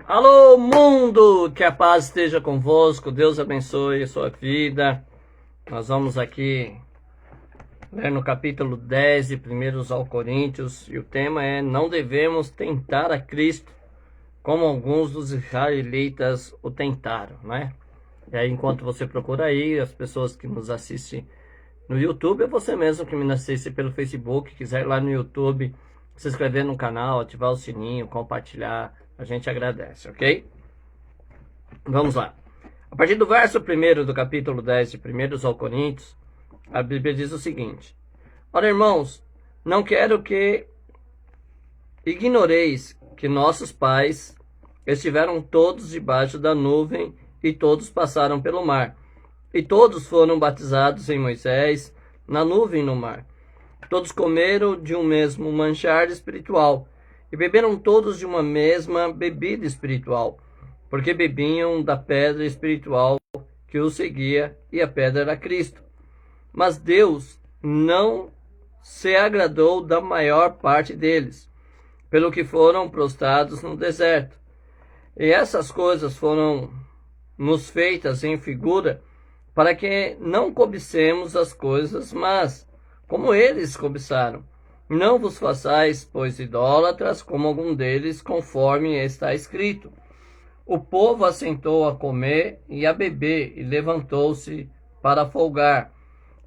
Alô, mundo! Que a paz esteja convosco, Deus abençoe a sua vida. Nós vamos aqui ler no capítulo 10 de 1 aos Coríntios, e o tema é: não devemos tentar a Cristo, como alguns dos israelitas o tentaram, né? E aí, enquanto você procura aí, as pessoas que nos assistem no YouTube, ou você mesmo que me assiste pelo Facebook, quiser ir lá no YouTube, se inscrever no canal, ativar o sininho, compartilhar, a gente agradece, ok? Vamos lá. A partir do verso 1 do capítulo 10 de 1 aos Coríntios, a Bíblia diz o seguinte: ora, irmãos, não quero que ignoreis que nossos pais estiveram todos debaixo da nuvem e todos passaram pelo mar. E todos foram batizados em Moisés, na nuvem e no mar. Todos comeram de um mesmo manjar espiritual e beberam todos de uma mesma bebida espiritual, porque bebiam da pedra espiritual que os seguia, e a pedra era Cristo. Mas Deus não se agradou da maior parte deles, pelo que foram prostrados no deserto. E essas coisas foram nos feitas em figura, para que não cobicemos as coisas, mas como eles cobiçaram. Não vos façais, pois, idólatras, como algum deles, conforme está escrito: o povo assentou a comer e a beber, e levantou-se para folgar.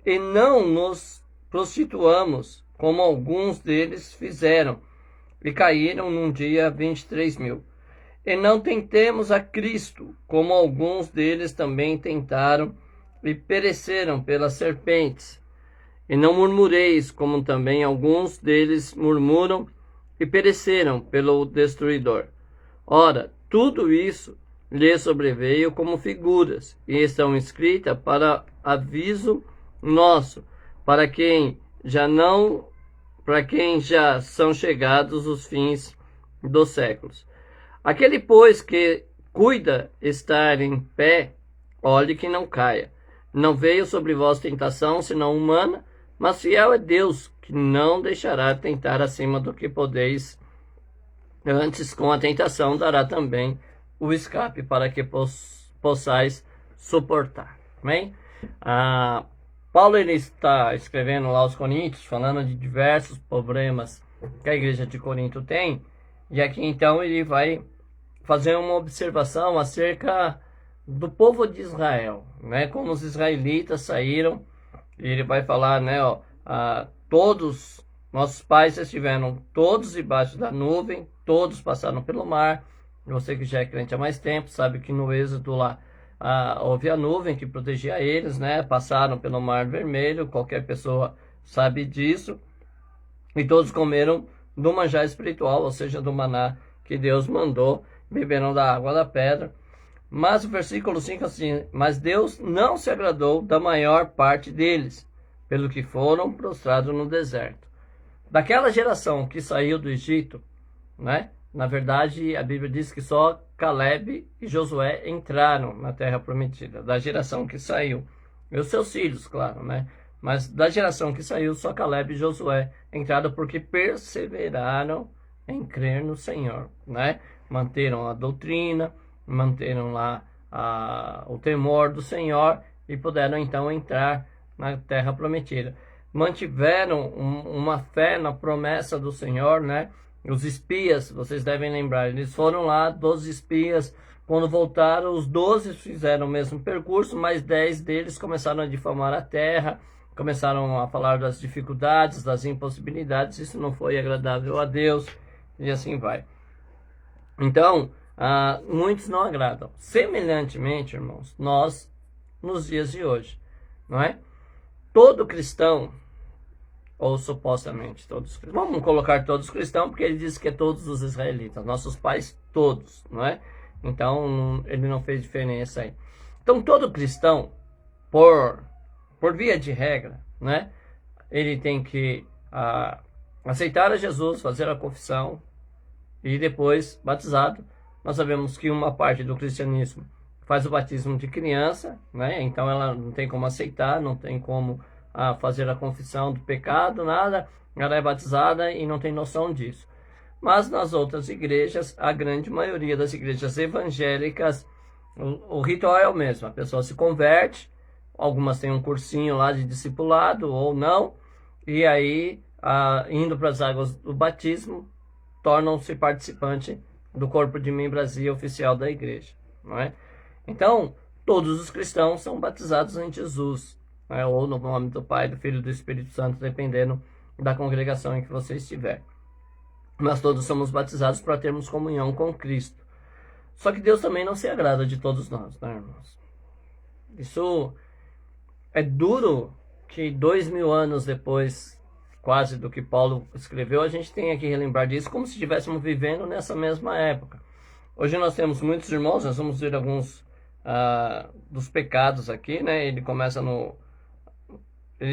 E não nos prostituamos, como alguns deles fizeram, e caíram num dia 23.000. E não tentemos a Cristo, como alguns deles também tentaram, e pereceram pelas serpentes. E não murmureis, como também alguns deles murmuram, e pereceram pelo destruidor. Ora, tudo isso lhe sobreveio como figuras, e estão escritas para aviso nosso, para quem já são chegados os fins dos séculos. Aquele, pois, que cuida estar em pé, olhe que não caia. Não veio sobre vós tentação, senão humana, mas fiel é Deus, que não deixará tentar acima do que podeis. Antes, com a tentação, dará também o escape para que possais suportar. Amém? Paulo, ele está escrevendo lá aos Coríntios, falando de diversos problemas que a igreja de Corinto tem, e aqui então ele vai fazer uma observação acerca do povo de Israel, né? Como os israelitas saíram, e ele vai falar, né? Todos, nossos pais estiveram todos debaixo da nuvem, todos passaram pelo mar. Você que já é crente há mais tempo, sabe que no Êxodo lá houve a nuvem que protegia eles, né? Passaram pelo Mar Vermelho, qualquer pessoa sabe disso. E todos comeram do manjar espiritual, ou seja, do maná que Deus mandou, beberam da água da pedra. Mas o versículo 5 assim: mas Deus não se agradou da maior parte deles, pelo que foram prostrados no deserto. Daquela geração que saiu do Egito, né? Na verdade, a Bíblia diz que só Caleb e Josué entraram na terra prometida, da geração que saiu. E os seus filhos, claro, né? Mas da geração que saiu, só Caleb e Josué entraram porque perseveraram em crer no Senhor, né? Manteram a doutrina, manteram lá o temor do Senhor e puderam então entrar na terra prometida. Mantiveram uma fé na promessa do Senhor, né? Os espias, vocês devem lembrar, eles foram lá, 12 espias. Quando voltaram, os 12 fizeram o mesmo percurso, mas 10 deles começaram a difamar a terra, começaram a falar das dificuldades, das impossibilidades. Isso não foi agradável a Deus, e assim vai. Então, muitos não agradam. Semelhantemente, irmãos, nós, nos dias de hoje, não é? Todo cristão, ou supostamente todos, vamos colocar todos cristãos, porque ele diz que é todos os israelitas, nossos pais todos, não é? Então, ele não fez diferença aí. Então, todo cristão, por via de regra, né? Ele tem que aceitar a Jesus, fazer a confissão, e depois batizado. Nós sabemos que uma parte do cristianismo faz o batismo de criança, né? Então ela não tem como aceitar, não tem como fazer a confissão do pecado, nada. Ela é batizada e não tem noção disso. Mas nas outras igrejas, a grande maioria das igrejas evangélicas, o ritual é o mesmo. A pessoa se converte, algumas têm um cursinho lá de discipulado ou não, e aí, indo para as águas do batismo, tornam-se participante do corpo de membresia oficial da igreja, não é? Então, todos os cristãos são batizados em Jesus, né? Ou no nome do Pai, do Filho e do Espírito Santo, dependendo da congregação em que você estiver. Nós todos somos batizados para termos comunhão com Cristo. Só que Deus também não se agrada de todos nós, né, irmãos? Isso é duro que 2000 anos depois, quase, do que Paulo escreveu, a gente tem que relembrar disso como se estivéssemos vivendo nessa mesma época. Hoje nós temos muitos irmãos, nós vamos ver alguns dos pecados aqui, né? Ele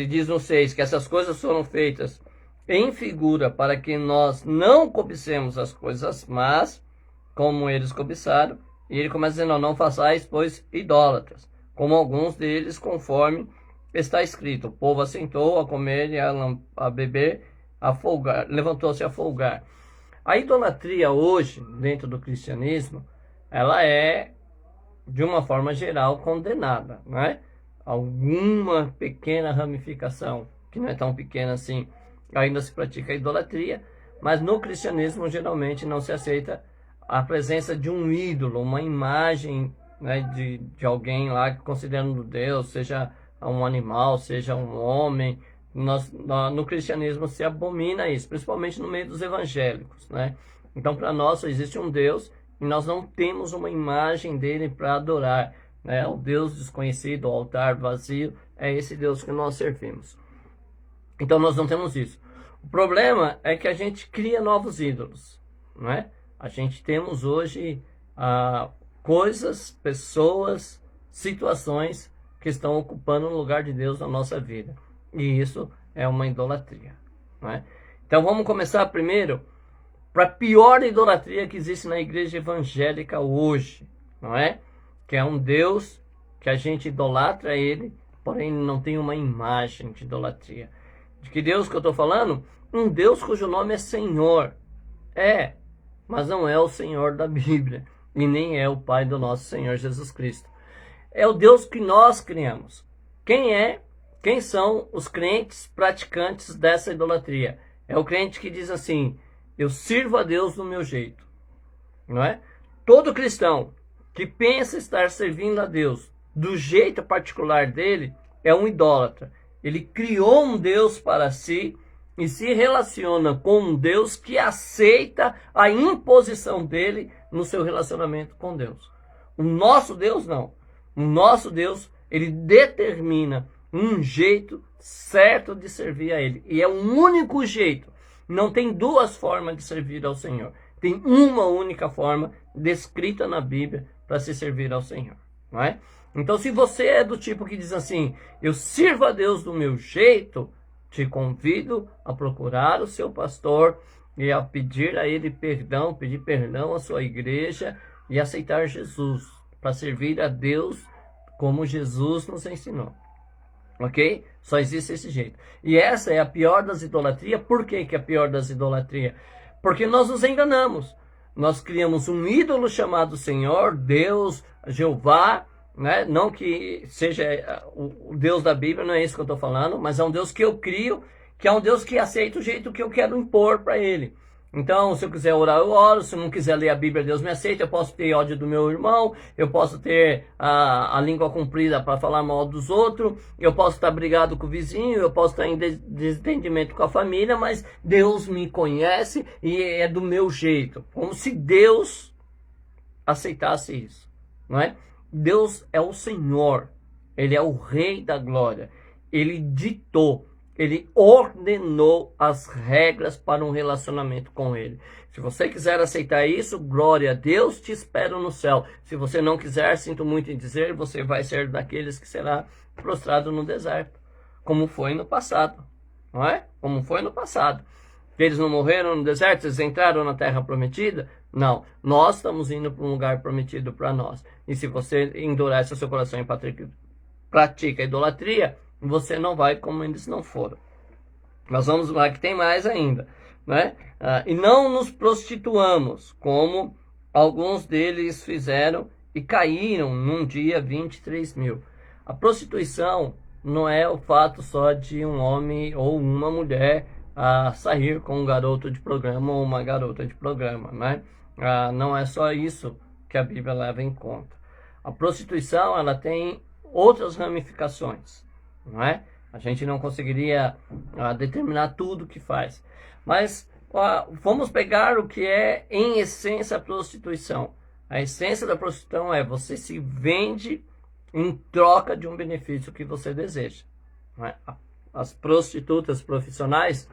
diz no 6 que essas coisas foram feitas em figura para que nós não cobicemos as coisas más, como eles cobiçaram. E ele começa dizendo, não façais, pois, idólatras, como alguns deles, conforme está escrito. O povo assentou a comer e a beber, a folgar, levantou-se a folgar. A idolatria hoje, dentro do cristianismo, ela é, de uma forma geral, condenada, não é? Alguma pequena ramificação, que não é tão pequena assim, ainda se pratica a idolatria, mas no cristianismo geralmente não se aceita a presença de um ídolo, uma imagem, né, de alguém lá considerando Deus, seja um animal, seja um homem. No cristianismo se abomina isso, principalmente no meio dos evangélicos, né? Então, para nós só existe um Deus e nós não temos uma imagem dele para adorar, né? O Deus desconhecido, o altar vazio, é esse Deus que nós servimos. Então, nós não temos isso. O problema é que a gente cria novos ídolos, né? A gente temos hoje coisas, pessoas, situações que estão ocupando o lugar de Deus na nossa vida. E isso é uma idolatria, não é? Então vamos começar primeiro para a pior idolatria que existe na igreja evangélica hoje, não é? Que é um Deus que a gente idolatra ele, porém não tem uma imagem de idolatria. De que Deus que eu estou falando? Um Deus cujo nome é Senhor. Mas não é o Senhor da Bíblia. E nem é o Pai do nosso Senhor Jesus Cristo. É o Deus que nós criamos. Quem são os crentes praticantes dessa idolatria? É o crente que diz assim, eu sirvo a Deus do meu jeito, não é? Todo cristão que pensa estar servindo a Deus do jeito particular dele é um idólatra. Ele criou um Deus para si e se relaciona com um Deus que aceita a imposição dele no seu relacionamento com Deus. O nosso Deus não. O nosso Deus, ele determina um jeito certo de servir a ele. E é um único jeito. Não tem duas formas de servir ao Senhor. Tem uma única forma descrita na Bíblia para se servir ao Senhor, não é? Então, se você é do tipo que diz assim, eu sirvo a Deus do meu jeito, te convido a procurar o seu pastor e a pedir a ele perdão, pedir perdão à sua igreja e aceitar Jesus, para servir a Deus como Jesus nos ensinou. Ok? Só existe esse jeito. E essa é a pior das idolatrias. Por que é a pior das idolatrias? Porque nós nos enganamos. Nós criamos um ídolo chamado Senhor, Deus, Jeová, né? Não que seja o Deus da Bíblia, não é isso que eu estou falando, mas é um Deus que eu crio, que é um Deus que aceita o jeito que eu quero impor para ele. Então, se eu quiser orar, eu oro. Se eu não quiser ler a Bíblia, Deus me aceita. Eu posso ter ódio do meu irmão. Eu posso ter a língua comprida para falar mal dos outros. Eu posso estar brigado com o vizinho. Eu posso estar em desentendimento com a família. Mas Deus me conhece e é do meu jeito. Como se Deus aceitasse isso, não é? Deus é o Senhor. Ele é o Rei da Glória. Ele ditou. Ele ordenou as regras para um relacionamento com ele. Se você quiser aceitar isso, glória a Deus, te espero no céu. Se você não quiser, sinto muito em dizer, você vai ser daqueles que será prostrado no deserto. Como foi no passado, não é? Como foi no passado. Eles não morreram no deserto, eles entraram na terra prometida? Não, nós estamos indo para um lugar prometido para nós. E se você endurece o seu coração e pratica a idolatria, você não vai como eles não foram. Nós vamos lá que tem mais ainda. né? E não nos prostituamos, como alguns deles fizeram e caíram num dia 23 mil. A prostituição não é o fato só de um homem ou uma mulher sair com um garoto de programa ou uma garota de programa, né? Não é só isso que a Bíblia leva em conta. A prostituição, ela tem outras ramificações, não é? A gente não conseguiria determinar tudo que faz. Mas vamos pegar o que é, em essência, a prostituição. A essência da prostituição é você se vende em troca de um benefício que você deseja. Não é? As prostitutas profissionais,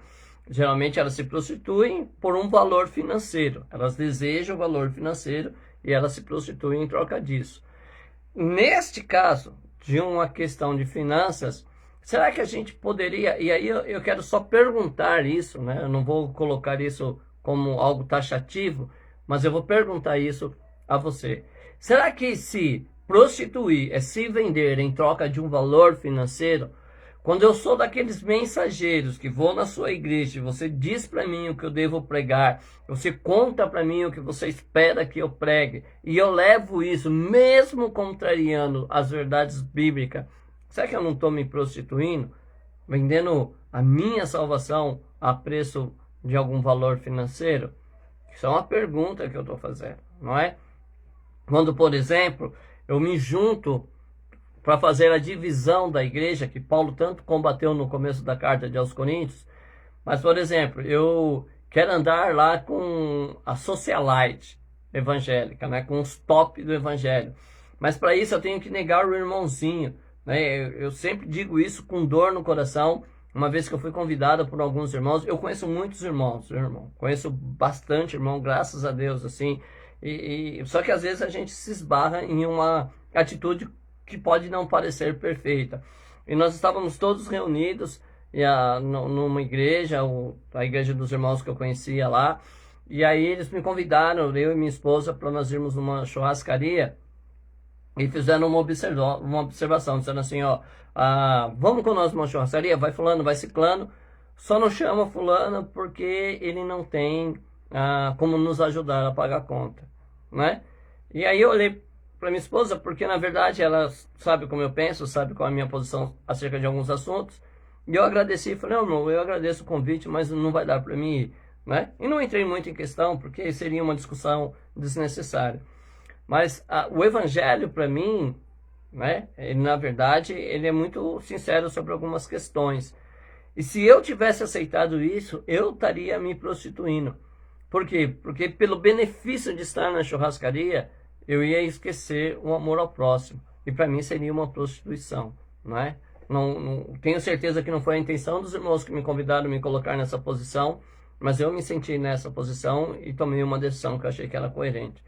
geralmente elas se prostituem por um valor financeiro. Elas desejam o valor financeiro e elas se prostituem em troca disso. Neste caso, de uma questão de finanças, será que a gente poderia, e aí eu quero só perguntar isso, né? Eu não vou colocar isso como algo taxativo, mas eu vou perguntar isso a você. Será que se prostituir é se vender em troca de um valor financeiro? Quando eu sou daqueles mensageiros que vou na sua igreja, você diz para mim o que eu devo pregar, você conta para mim o que você espera que eu pregue, e eu levo isso, mesmo contrariando as verdades bíblicas, será que eu não estou me prostituindo? Vendendo a minha salvação a preço de algum valor financeiro? Isso é uma pergunta que eu estou fazendo, não é? Quando, por exemplo, eu me junto para fazer a divisão da igreja, que Paulo tanto combateu no começo da carta aos Coríntios, mas, por exemplo, eu quero andar lá com a socialite evangélica, né, com os top do evangelho, mas para isso eu tenho que negar o irmãozinho, né? Eu sempre digo isso com dor no coração. Uma vez que eu fui convidado por alguns irmãos, eu conheço muitos irmãos, irmão, conheço bastante irmão, graças a Deus, assim, só que às vezes a gente se esbarra em uma atitude que pode não parecer perfeita. E nós estávamos todos reunidos numa igreja, a igreja dos irmãos que eu conhecia lá, e aí eles me convidaram, eu e minha esposa, para nós irmos numa churrascaria, e fizeram uma observação, dizendo assim, ó, vamos com nós numa churrascaria, vai fulano, vai ciclano, só não chama fulano porque ele não tem como nos ajudar a pagar a conta, né? E aí eu olhei para minha esposa, porque na verdade ela sabe como eu penso, sabe qual é a minha posição acerca de alguns assuntos, e eu agradeci, falei, não, irmão, eu agradeço o convite, mas não vai dar para mim ir, né? E não entrei muito em questão, porque seria uma discussão desnecessária. Mas o evangelho, para mim, né, ele, na verdade, ele é muito sincero sobre algumas questões. E se eu tivesse aceitado isso, eu estaria me prostituindo. Por quê? Porque pelo benefício de estar na churrascaria, eu ia esquecer o amor ao próximo. E para mim seria uma prostituição, não é? Não, tenho certeza que não foi a intenção dos irmãos que me convidaram a me colocar nessa posição, mas eu me senti nessa posição e tomei uma decisão que eu achei que era coerente.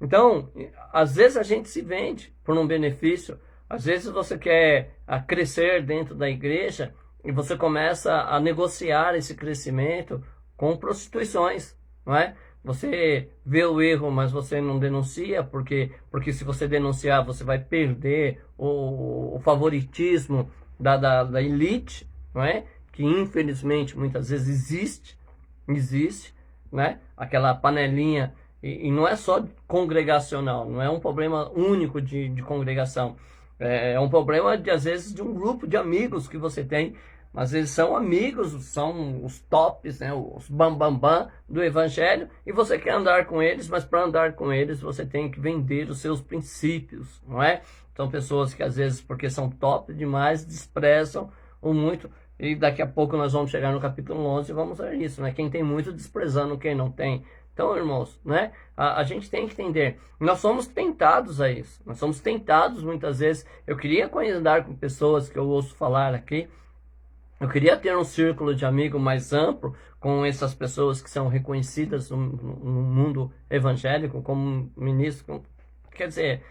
Então, às vezes a gente se vende por um benefício, às vezes você quer crescer dentro da igreja e você começa a negociar esse crescimento com prostituições, não é? Você vê o erro, mas você não denuncia, porque se você denunciar, você vai perder o favoritismo da elite, não é? Que infelizmente muitas vezes existe, né? Aquela panelinha, e não é só congregacional, não é um problema único de congregação, é um problema às vezes de um grupo de amigos que você tem. Às vezes são amigos, são os tops, né, os bambambam do evangelho, e você quer andar com eles, mas para andar com eles você tem que vender os seus princípios, não é? São pessoas que às vezes, porque são top demais, desprezam o muito, e daqui a pouco nós vamos chegar no capítulo 11 e vamos ver isso, né? Quem tem muito desprezando quem não tem. Então, irmãos, né, a gente tem que entender, nós somos tentados a isso, nós somos tentados muitas vezes. Eu queria andar com pessoas que eu ouço falar aqui, eu queria ter um círculo de amigos mais amplo com essas pessoas que são reconhecidas no mundo evangélico como ministro. Quer dizer,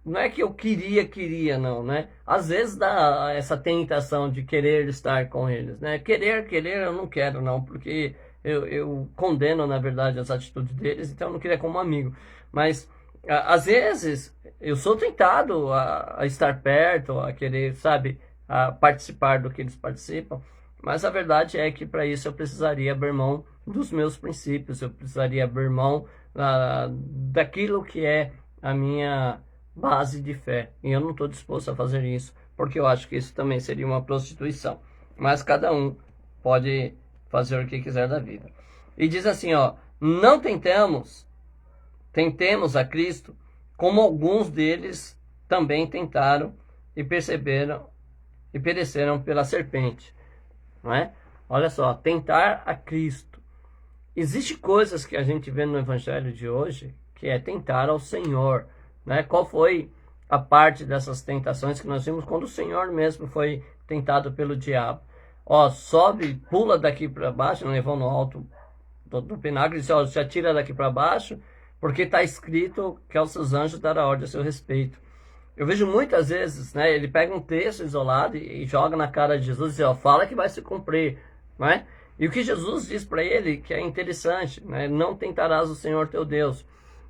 não é que eu queria não, né? Às vezes dá essa tentação de querer estar com eles, né? Querer, eu não quero não, porque eu condeno, na verdade, as atitudes deles, então eu não queria como amigo. Mas, às vezes, eu sou tentado a estar perto, a querer, sabe, a participar do que eles participam, Mas a verdade é que para isso eu precisaria abrir mão dos meus princípios, eu precisaria abrir mão daquilo que é a minha base de fé. E eu não estou disposto a fazer isso, porque eu acho que isso também seria uma prostituição. Mas cada um pode fazer o que quiser da vida. E diz assim, ó, não tentemos a Cristo, como alguns deles também tentaram e pereceram pela serpente. Não é? Olha só, tentar a Cristo. Existem coisas que a gente vê no evangelho de hoje, que é tentar ao Senhor. Né? Qual foi a parte dessas tentações que nós vimos quando o Senhor mesmo foi tentado pelo diabo? Ó, sobe, pula daqui para baixo, não levou no alto do pináculo, e diz, ó, se atira daqui para baixo, porque está escrito que aos seus anjos dará ordem a seu respeito. Eu vejo muitas vezes, né, ele pega um texto isolado e joga na cara de Jesus e diz, ó, fala que vai se cumprir, né? E o que Jesus diz para ele, que é interessante, né, não tentarás o Senhor teu Deus.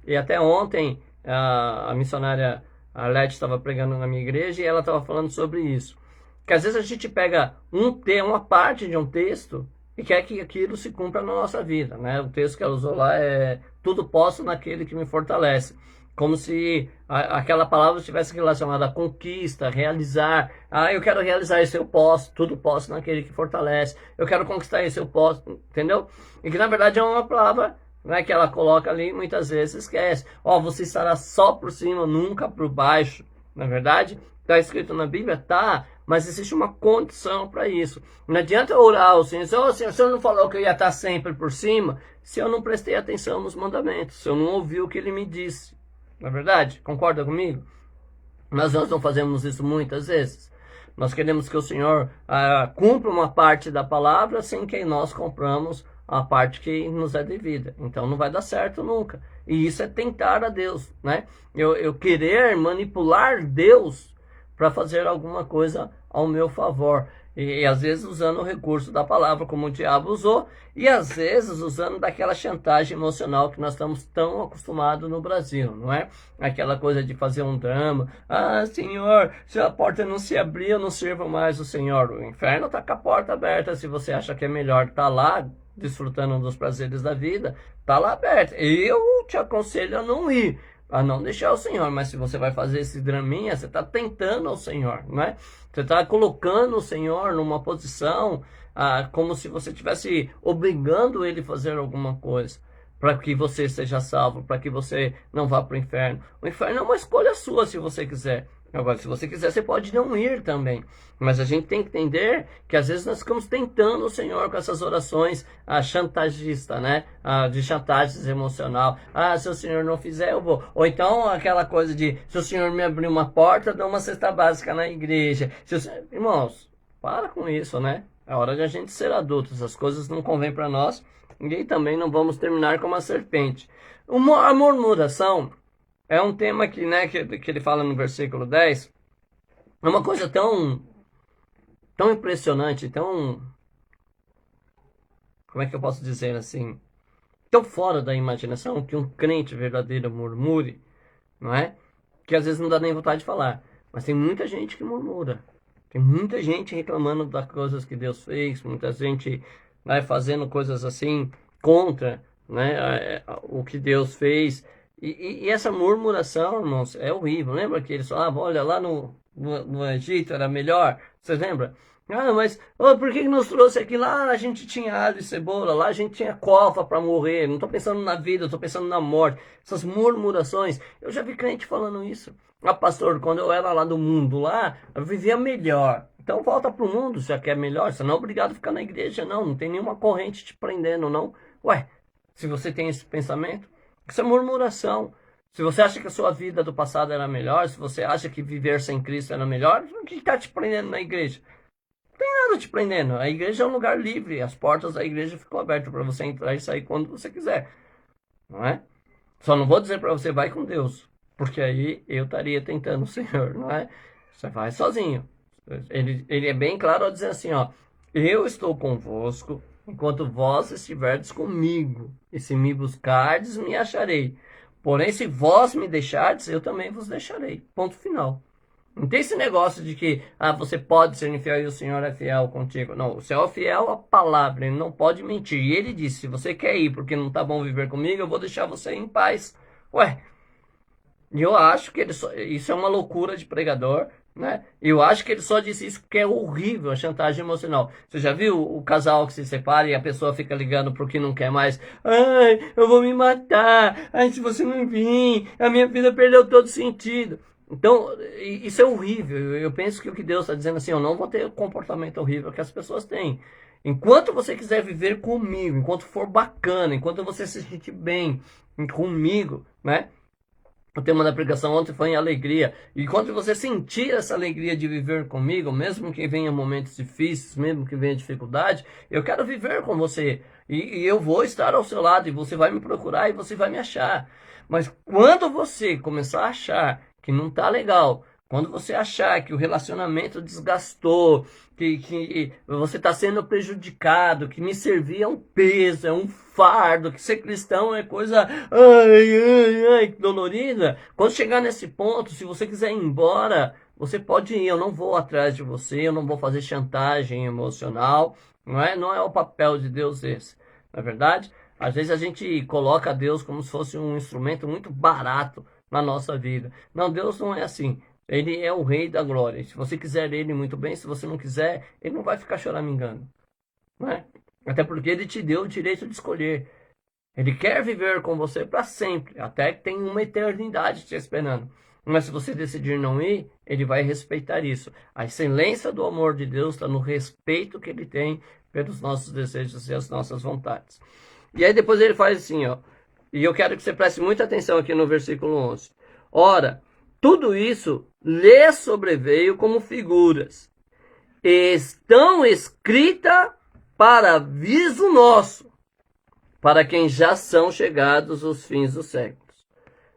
E até ontem a missionária Arlete estava pregando na minha igreja e ela estava falando sobre isso. Que às vezes a gente pega uma parte de um texto e quer que aquilo se cumpra na nossa vida, né? O texto que ela usou lá é tudo posso naquele que me fortalece. Como se aquela palavra estivesse relacionada a conquista, realizar. Ah, eu quero realizar isso, eu posso. Tudo posso naquele que fortalece. Eu quero conquistar isso, eu posso. Entendeu? E que na verdade é uma palavra, né, que ela coloca ali, muitas vezes esquece. Ó, você estará só por cima, nunca por baixo. Na verdade, está escrito na Bíblia? Tá. Mas existe uma condição para isso. Não adianta eu orar ao Senhor, oh, Senhor, o Senhor não falou que eu ia estar sempre por cima, se eu não prestei atenção nos mandamentos, se eu não ouvi o que ele me disse. Não é verdade? Concorda comigo? Mas nós não fazemos isso muitas vezes. Nós queremos que o Senhor cumpra uma parte da palavra sem que nós compramos a parte que nos é devida. Então não vai dar certo nunca. E isso é tentar a Deus, né? Eu querer manipular Deus para fazer alguma coisa ao meu favor. E às vezes usando o recurso da palavra, como o diabo usou, e às vezes usando daquela chantagem emocional que nós estamos tão acostumados no Brasil, não é? Aquela coisa de fazer um drama. Ah, Senhor, se a porta não se abrir, eu não sirvo mais o Senhor. O inferno está com a porta aberta. Se você acha que é melhor estar lá, desfrutando dos prazeres da vida, está lá aberto. Eu te aconselho a não ir, a não deixar o Senhor. Mas se você vai fazer esse draminha, você está tentando ao Senhor, não é? Você está colocando o Senhor numa posição como se você estivesse obrigando ele a fazer alguma coisa para que você seja salvo, para que você não vá para o inferno. O inferno é uma escolha sua, se você quiser. Agora, se você quiser, você pode não ir também. Mas a gente tem que entender que às vezes nós ficamos tentando o Senhor com essas orações chantagistas, né? De chantagem emocional. Ah, se o Senhor não fizer, eu vou. Ou então aquela coisa de, se o Senhor me abrir uma porta, dou uma cesta básica na igreja. Irmãos, para com isso, né? É hora de a gente ser adultos. As coisas não convêm para nós. E também não vamos terminar como a serpente. A murmuração é um tema que, né, que ele fala no versículo 10. É uma coisa tão impressionante, tão... Como é que eu posso dizer assim? Tão fora da imaginação que um crente verdadeiro murmure, não é? Que às vezes não dá nem vontade de falar. Mas tem muita gente que murmura. Tem muita gente reclamando das coisas que Deus fez. Muita gente fazendo coisas assim contra, né, o que Deus fez. E essa murmuração, irmãos, é horrível. Lembra que eles falavam, olha, lá no Egito era melhor? Vocês lembram? Ah, mas por que nos trouxe aqui? Lá a gente tinha alho e cebola, lá a gente tinha cova para morrer. Não estou pensando na vida, estou pensando na morte. Essas murmurações. Eu já vi crente falando isso. Ah, pastor, quando eu era lá do mundo, lá, eu vivia melhor. Então volta para o mundo, se quer melhor. Você não é obrigado a ficar na igreja, não. Não tem nenhuma corrente te prendendo, não. Ué, se você tem esse pensamento, isso é murmuração. Se você acha que a sua vida do passado era melhor, se você acha que viver sem Cristo era melhor, o que está te prendendo na igreja? Não tem nada te prendendo. A igreja é um lugar livre. As portas da igreja ficam abertas para você entrar e sair quando você quiser. Não é? Só não vou dizer para você, vai com Deus. Porque aí eu estaria tentando o Senhor, não é? Você vai sozinho. Ele é bem claro ao dizer assim, ó. Eu estou convosco enquanto vós estiverdes comigo. E se me buscardes, me acharei. Porém, se vós me deixardes, eu também vos deixarei. Ponto final. Não tem esse negócio de que você pode ser infiel e o Senhor é fiel contigo. Não, o Senhor é fiel à palavra, ele não pode mentir. E ele disse, se você quer ir porque não tá bom viver comigo, eu vou deixar você em paz. Ué, e eu acho que isso é uma loucura de pregador, né? Eu acho que ele só disse isso porque é horrível a chantagem emocional. Você já viu o casal que se separa e a pessoa fica ligando porque não quer mais? Ai, eu vou me matar. Ai, se você não vir, a minha vida perdeu todo sentido. Então, isso é horrível. Eu penso que o que Deus está dizendo assim, eu não vou ter o comportamento horrível que as pessoas têm. Enquanto você quiser viver comigo, enquanto for bacana, enquanto você se sentir bem comigo, né? O tema da pregação ontem foi em alegria. E quando você sentir essa alegria de viver comigo, mesmo que venha momentos difíceis, mesmo que venha dificuldade, eu quero viver com você. E eu vou estar ao seu lado, e você vai me procurar e você vai me achar. Mas quando você começar a achar que não tá legal, quando você achar que o relacionamento desgastou, que você está sendo prejudicado, que me servir é um peso, é um fardo, que ser cristão é coisa dolorida. Quando chegar nesse ponto, se você quiser ir embora, você pode ir. Eu não vou atrás de você, eu não vou fazer chantagem emocional. Não é o papel de Deus esse. Não é verdade? Às vezes a gente coloca Deus como se fosse um instrumento muito barato na nossa vida. Não, Deus não é assim. Ele é o rei da glória. Se você quiser ele, muito bem. Se você não quiser, ele não vai ficar choramingando. Não é? Até porque ele te deu o direito de escolher. Ele quer viver com você para sempre. Até que tem uma eternidade te esperando. Mas se você decidir não ir, ele vai respeitar isso. A excelência do amor de Deus está no respeito que ele tem pelos nossos desejos e as nossas vontades. E aí depois ele faz assim, ó. E eu quero que você preste muita atenção aqui no versículo 11. Ora, tudo isso lhe sobreveio como figuras. Estão escritas para aviso nosso, para quem já são chegados os fins dos séculos.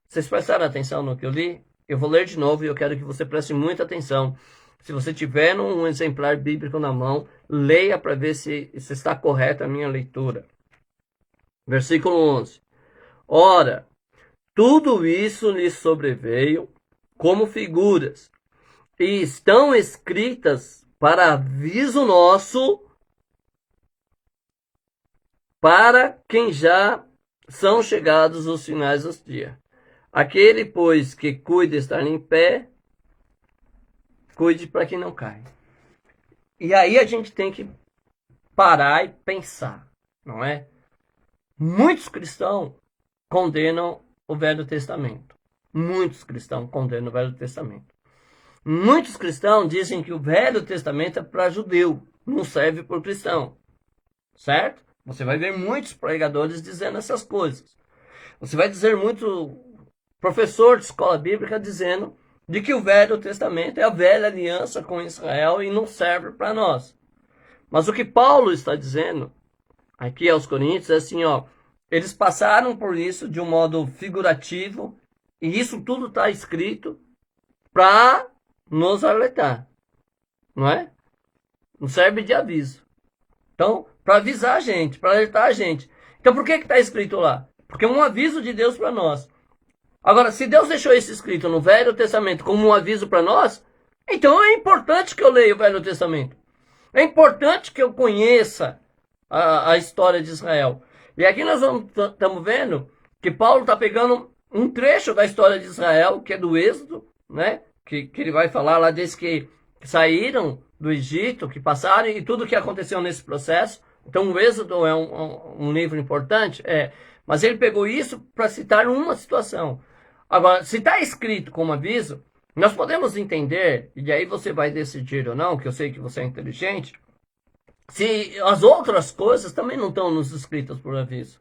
Vocês prestaram atenção no que eu li? Eu vou ler de novo e eu quero que você preste muita atenção. Se você tiver um exemplar bíblico na mão, leia para ver se está correta a minha leitura. Versículo 11. Ora, tudo isso lhe sobreveio como figuras, e estão escritas para aviso nosso, para quem já são chegados os finais dos dias. Aquele, pois, que cuida estar em pé, cuide para que não caia. E aí a gente tem que parar e pensar, não é? Muitos cristãos condenam o Velho Testamento. Muitos cristãos condenam o Velho Testamento. Muitos cristãos dizem que o Velho Testamento é para judeu, não serve para o cristão. Certo? Você vai ver muitos pregadores dizendo essas coisas. Você vai dizer muito professor de escola bíblica dizendo de que o Velho Testamento é a velha aliança com Israel e não serve para nós. Mas o que Paulo está dizendo aqui aos Coríntios é assim, ó. Eles passaram por isso de um modo figurativo, e isso tudo está escrito para nos alertar, não é? Não serve de aviso. Então, para avisar a gente, para alertar a gente. Então, por que está escrito lá? Porque é um aviso de Deus para nós. Agora, se Deus deixou isso escrito no Velho Testamento como um aviso para nós, então é importante que eu leia o Velho Testamento. É importante que eu conheça a história de Israel. E aqui nós estamos vendo que Paulo está pegando um trecho da história de Israel, que é do Êxodo, né? Que ele vai falar lá desde que saíram do Egito, que passaram e tudo o que aconteceu nesse processo. Então o Êxodo é um livro importante, mas ele pegou isso para citar uma situação. Agora, se está escrito como aviso, nós podemos entender, e aí você vai decidir ou não, que eu sei que você é inteligente, se as outras coisas também não estão nos escritas por aviso.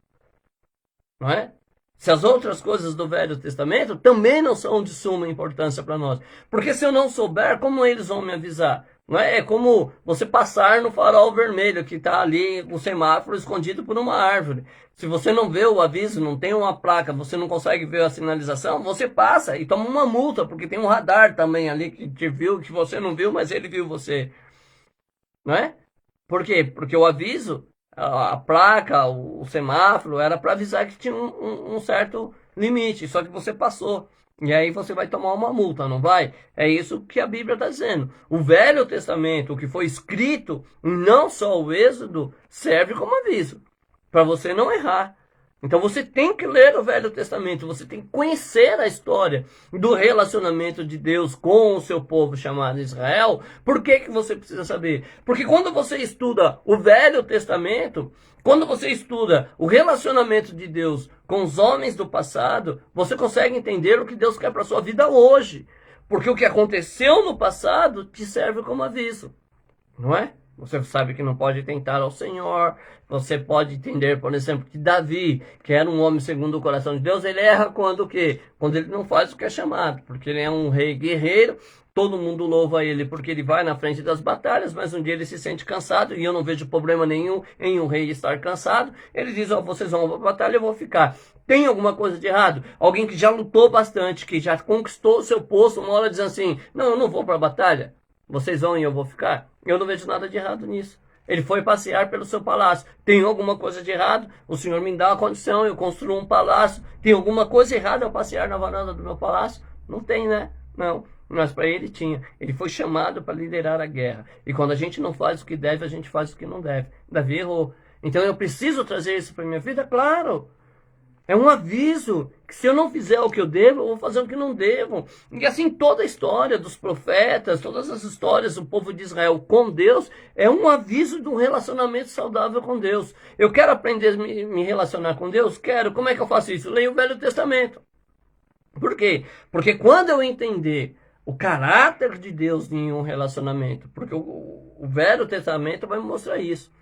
Não é? Se as outras coisas do Velho Testamento também não são de suma importância para nós. Porque se eu não souber, como eles vão me avisar? Não é? É como você passar no farol vermelho, que está ali, o semáforo escondido por uma árvore. Se você não vê o aviso, não tem uma placa, você não consegue ver a sinalização, você passa e toma uma multa, porque tem um radar também ali que te viu, que você não viu, mas ele viu você. Não é? Por quê? Porque o aviso, a placa, o semáforo, era para avisar que tinha um certo limite, só que você passou. E aí você vai tomar uma multa, não vai? É isso que a Bíblia está dizendo. O Velho Testamento, o que foi escrito, não só o Êxodo, serve como aviso, para você não errar. Então você tem que ler o Velho Testamento, você tem que conhecer a história do relacionamento de Deus com o seu povo chamado Israel. Por que que você precisa saber? Porque quando você estuda o Velho Testamento, quando você estuda o relacionamento de Deus com os homens do passado, você consegue entender o que Deus quer para a sua vida hoje. Porque o que aconteceu no passado te serve como aviso, não é? Você sabe que não pode tentar ao Senhor. Você pode entender, por exemplo, que Davi, que era um homem segundo o coração de Deus, ele erra quando o quê? Quando ele não faz o que é chamado. Porque ele é um rei guerreiro, todo mundo louva ele porque ele vai na frente das batalhas, mas um dia ele se sente cansado, e eu não vejo problema nenhum em um rei estar cansado. Ele diz, ó, vocês vão para a batalha, eu vou ficar. Tem alguma coisa de errado? Alguém que já lutou bastante, que já conquistou o seu posto, uma hora diz assim, não, eu não vou para a batalha. Vocês vão e eu vou ficar? Eu não vejo nada de errado nisso. Ele foi passear pelo seu palácio. Tem alguma coisa de errado? O Senhor me dá a condição, eu construo um palácio. Tem alguma coisa errada ao passear na varanda do meu palácio? Não tem, né? Não. Mas para ele tinha. Ele foi chamado para liderar a guerra. E quando a gente não faz o que deve, a gente faz o que não deve. Davi errou. Então eu preciso trazer isso para minha vida? Claro. É um aviso que se eu não fizer o que eu devo, eu vou fazer o que não devo. E assim toda a história dos profetas, todas as histórias do povo de Israel com Deus, é um aviso de um relacionamento saudável com Deus. Eu quero aprender a me relacionar com Deus? Quero. Como é que eu faço isso? Leio o Velho Testamento. Por quê? Porque quando eu entender o caráter de Deus em um relacionamento, porque o Velho Testamento vai me mostrar isso.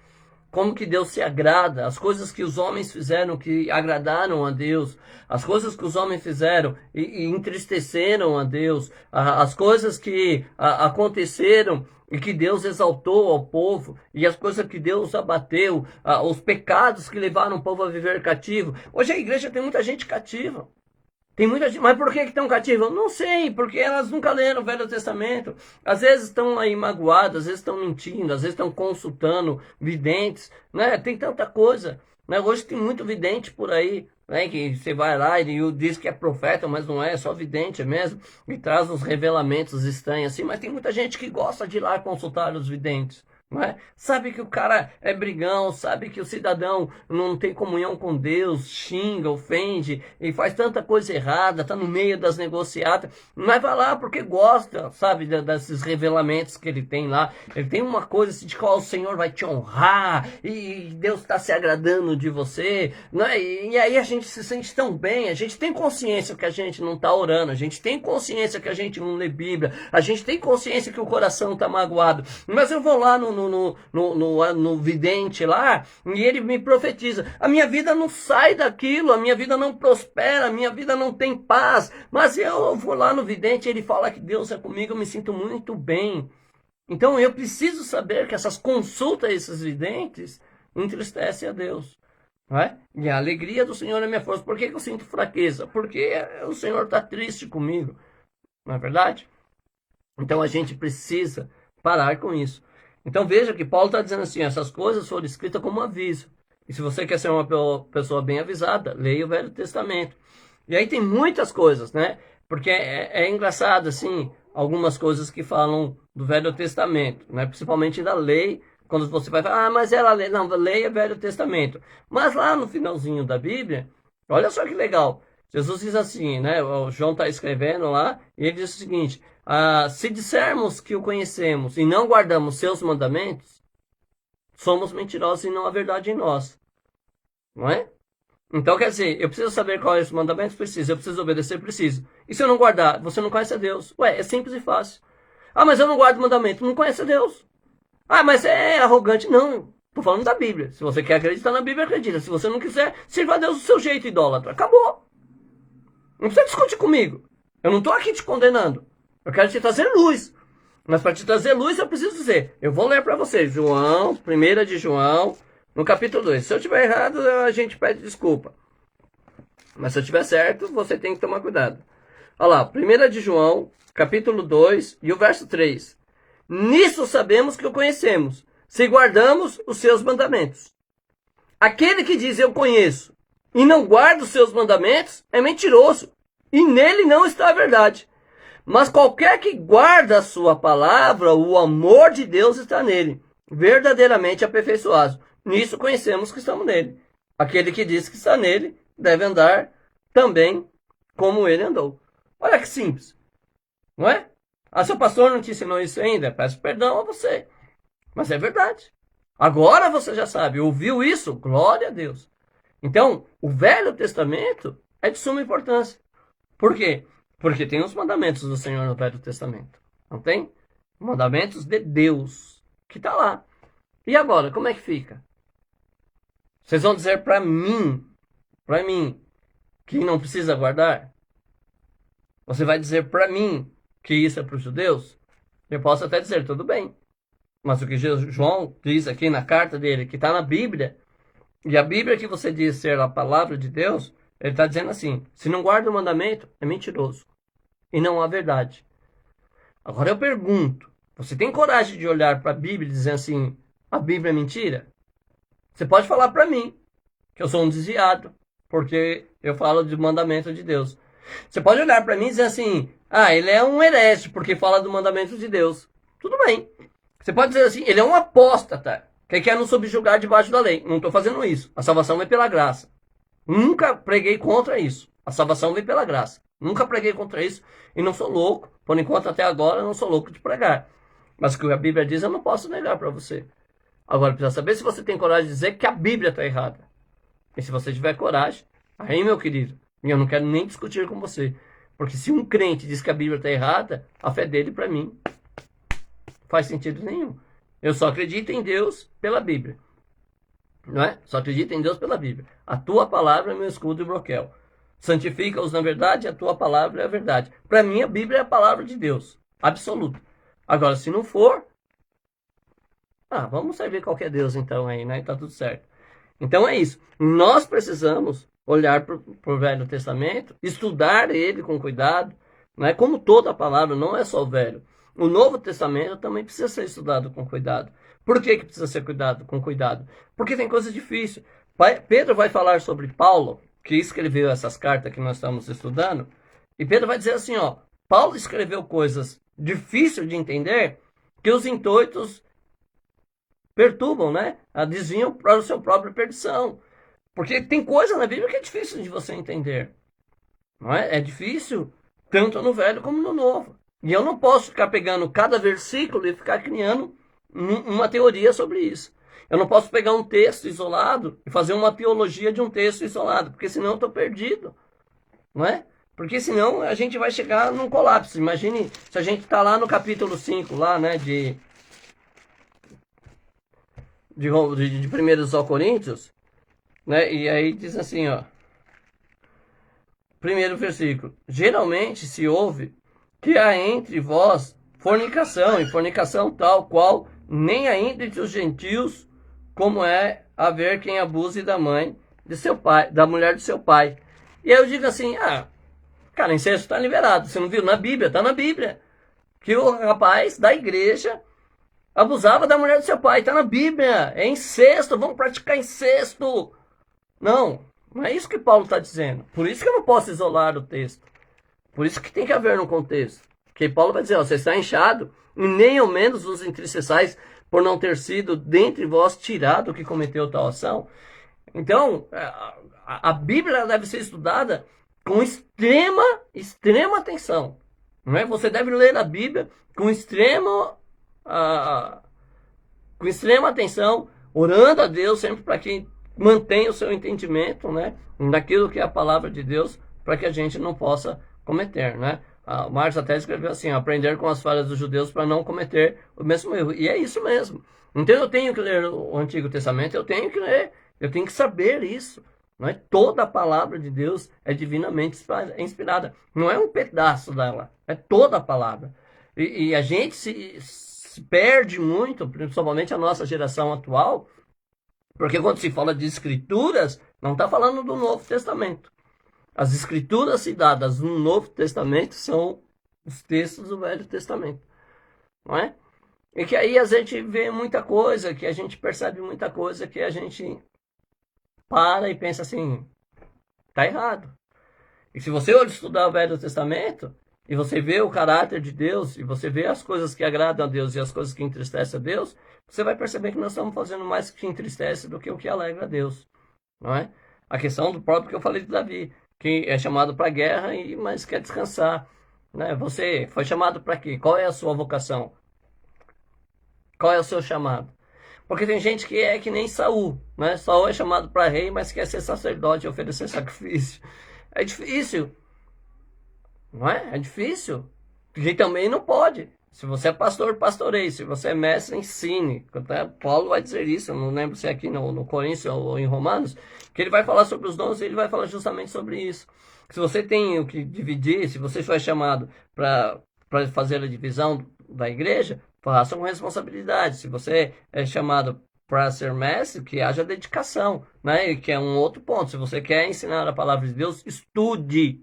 Como que Deus se agrada, as coisas que os homens fizeram que agradaram a Deus, as coisas que os homens fizeram e entristeceram a Deus, as coisas que aconteceram e que Deus exaltou ao povo, e as coisas que Deus abateu, os pecados que levaram o povo a viver cativo. Hoje a igreja tem muita gente cativa. Tem muita gente, mas por que estão cativas? Não sei, porque elas nunca leram o Velho Testamento. Às vezes estão aí magoadas, às vezes estão mentindo, às vezes estão consultando videntes, né? Tem tanta coisa, né? Hoje tem muito vidente por aí, né? Que você vai lá e diz que é profeta, mas não é, é só vidente mesmo, e traz uns revelamentos estranhos assim, mas tem muita gente que gosta de ir lá consultar os videntes. Não é? Sabe que o cara é brigão, sabe que o cidadão não tem comunhão com Deus, xinga, ofende e faz tanta coisa errada, tá no meio das negociatas, mas vai lá porque gosta, sabe, desses revelamentos que ele tem lá. Ele tem uma coisa assim, de qual o Senhor vai te honrar e Deus está se agradando de você, né? E aí a gente se sente tão bem, a gente tem consciência que a gente não está orando, a gente tem consciência que a gente não lê Bíblia, a gente tem consciência que o coração está magoado, mas eu vou lá no vidente lá, e ele me profetiza, a minha vida não sai daquilo, a minha vida não prospera, a minha vida não tem paz, mas eu vou lá no vidente e ele fala que Deus é comigo, eu me sinto muito bem. Então eu preciso saber que essas consultas a esses videntes entristecem a Deus, não é? E a alegria do Senhor é minha força. Por que eu sinto fraqueza? Porque o Senhor está triste comigo, não é verdade? Então a gente precisa parar com isso. Então veja que Paulo está dizendo assim, essas coisas foram escritas como aviso. E se você quer ser uma pessoa bem avisada, leia o Velho Testamento. E aí tem muitas coisas, né? Porque é engraçado, assim, algumas coisas que falam do Velho Testamento, né? Principalmente da lei, quando você vai falar, mas ela lê, não, leia o Velho Testamento. Mas lá no finalzinho da Bíblia, olha só que legal. Jesus diz assim, né? O João está escrevendo lá, e ele diz o seguinte, se dissermos que o conhecemos e não guardamos seus mandamentos, somos mentirosos e não há verdade em nós. Não é? Então, quer dizer, eu preciso saber quais são os mandamentos? Preciso. Eu preciso obedecer? Preciso. E se eu não guardar? Você não conhece a Deus. Ué, é simples e fácil. Ah, mas eu não guardo o mandamento. Não conhece a Deus. Ah, mas é arrogante. Não, estou falando da Bíblia. Se você quer acreditar na Bíblia, acredita. Se você não quiser, sirva a Deus do seu jeito, idólatra. Acabou. Não precisa discutir comigo. Eu não estou aqui te condenando. Eu quero te trazer luz. Mas para te trazer luz, eu preciso dizer. Eu vou ler para vocês. João, 1 de João, no capítulo 2. Se eu estiver errado, a gente pede desculpa. Mas se eu estiver certo, você tem que tomar cuidado. Olha lá, 1 de João, capítulo 2 e o verso 3. Nisso sabemos que o conhecemos, se guardamos os seus mandamentos. Aquele que diz eu conheço e não guarda os seus mandamentos é mentiroso. e nele não está a verdade. Mas qualquer que guarda a sua palavra, o amor de Deus está nele, verdadeiramente aperfeiçoado. Nisso conhecemos que estamos nele. Aquele que diz que está nele deve andar também como ele andou. Olha que simples, não é? Ah, seu pastor não te ensinou isso ainda? Peço perdão a você. Mas é verdade. Agora você já sabe, ouviu isso? Glória a Deus. Então, o Velho Testamento é de suma importância. Por quê? Porque tem os mandamentos do Senhor no Velho Testamento. Não tem? Mandamentos de Deus, que está lá. E agora, como é que fica? Vocês vão dizer para mim, que não precisa guardar? Você vai dizer para mim que isso é para os judeus? Eu posso até dizer, tudo bem. Mas o que João diz aqui na carta dele, que está na Bíblia, e a Bíblia que você diz ser a palavra de Deus, ele está dizendo assim, se não guarda o mandamento, é mentiroso. E não há verdade. Agora eu pergunto, você tem coragem de olhar para a Bíblia e dizer assim, a Bíblia é mentira? Você pode falar para mim, que eu sou um desviado, porque eu falo do mandamento de Deus. Você pode olhar para mim e dizer assim, ele é um herege, porque fala do mandamento de Deus. Tudo bem. Você pode dizer assim, ele é um apóstata, que quer nos subjugar debaixo da lei. Não estou fazendo isso. A salvação vem pela graça. Nunca preguei contra isso. A salvação vem pela graça. Nunca preguei contra isso e não sou louco. Por enquanto, até agora, não sou louco de pregar. Mas o que a Bíblia diz, eu não posso negar para você. Agora, precisa saber se você tem coragem de dizer que a Bíblia está errada. E se você tiver coragem, aí, meu querido, eu não quero nem discutir com você. Porque se um crente diz que a Bíblia está errada, a fé dele, para mim, faz sentido nenhum. Eu só acredito em Deus pela Bíblia. Não é? Só acredito em Deus pela Bíblia. A tua palavra é meu escudo e broquel. Santifica-os na verdade, a tua palavra é a verdade. Para mim, a Bíblia é a palavra de Deus. Absoluto. Agora, se não for, vamos servir qualquer Deus então aí, né? Tá tudo certo. Então é isso. Nós precisamos olhar para o Velho Testamento, estudar ele com cuidado, né? Como toda a palavra, não é só o Velho. O Novo Testamento também precisa ser estudado com cuidado. Por que precisa ser com cuidado? Porque tem coisas difíceis. Pedro vai falar sobre Paulo, que escreveu essas cartas que nós estamos estudando, e Pedro vai dizer assim, Paulo escreveu coisas difíceis de entender, que os intuitos perturbam, né? Desviam para o seu próprio perdição. Porque tem coisa na Bíblia que é difícil de você entender. Não é? É difícil, tanto no Velho como no Novo. E eu não posso ficar pegando cada versículo e ficar criando uma teoria sobre isso. Eu não posso pegar um texto isolado e fazer uma teologia de um texto isolado, porque senão eu estou perdido. Não é? Porque senão a gente vai chegar num colapso. Imagine se a gente está lá no capítulo 5, lá, né, de 1 Coríntios, né, e aí diz assim, primeiro versículo, geralmente se ouve que há entre vós fornicação, e fornicação tal qual nem ainda entre os gentios, como é haver quem abuse da mãe de seu pai, da mulher de seu pai. E aí eu digo assim, cara, incesto está liberado. Você não viu na Bíblia? Está na Bíblia. Que o rapaz da igreja abusava da mulher do seu pai. Está na Bíblia. É incesto. Vamos praticar incesto. Não é isso que Paulo está dizendo. Por isso que eu não posso isolar o texto. Por isso que tem que haver no contexto. Porque Paulo vai dizer, você está inchado, e nem ao menos vos entristeçais por não ter sido dentre vós tirado o que cometeu tal ação. Então, a Bíblia deve ser estudada com extrema atenção. Não é? Você deve ler a Bíblia com extrema atenção, orando a Deus sempre para que mantenha o seu entendimento, né, daquilo que é a palavra de Deus, para que a gente não possa cometer, né? O Marcos até escreveu assim, aprender com as falhas dos judeus para não cometer o mesmo erro. E é isso mesmo. Então eu tenho que ler o Antigo Testamento, eu tenho que ler, eu tenho que saber isso. Não é? Toda a palavra de Deus é divinamente inspirada. Não é um pedaço dela, é toda a palavra. E a gente se perde muito, principalmente a nossa geração atual, porque quando se fala de escrituras, não está falando do Novo Testamento. As escrituras citadas no Novo Testamento são os textos do Velho Testamento. Não é? E que aí a gente vê muita coisa, que a gente percebe muita coisa, que a gente para e pensa assim, tá errado. E se você estudar o Velho Testamento, e você vê o caráter de Deus, e você vê as coisas que agradam a Deus e as coisas que entristecem a Deus, você vai perceber que nós estamos fazendo mais que entristece do que o que alegra a Deus, não é? A questão do próprio que eu falei de Davi, que é chamado para a guerra, mas quer descansar, né? Você foi chamado para quê? Qual é a sua vocação? Qual é o seu chamado? Porque tem gente que é que nem Saul, né? Saul é chamado para rei, mas quer ser sacerdote e oferecer sacrifício. É difícil, não é? É difícil. E também não pode. Se você é pastor, pastoreie. Se você é mestre, ensine. Até Paulo vai dizer isso, eu não lembro se é aqui no Coríntios ou em Romanos, que ele vai falar sobre os dons e ele vai falar justamente sobre isso. Se você tem o que dividir, se você foi chamado para fazer a divisão da igreja, faça com responsabilidade. Se você é chamado para ser mestre, que haja dedicação, né? E que é um outro ponto. Se você quer ensinar a palavra de Deus, estude,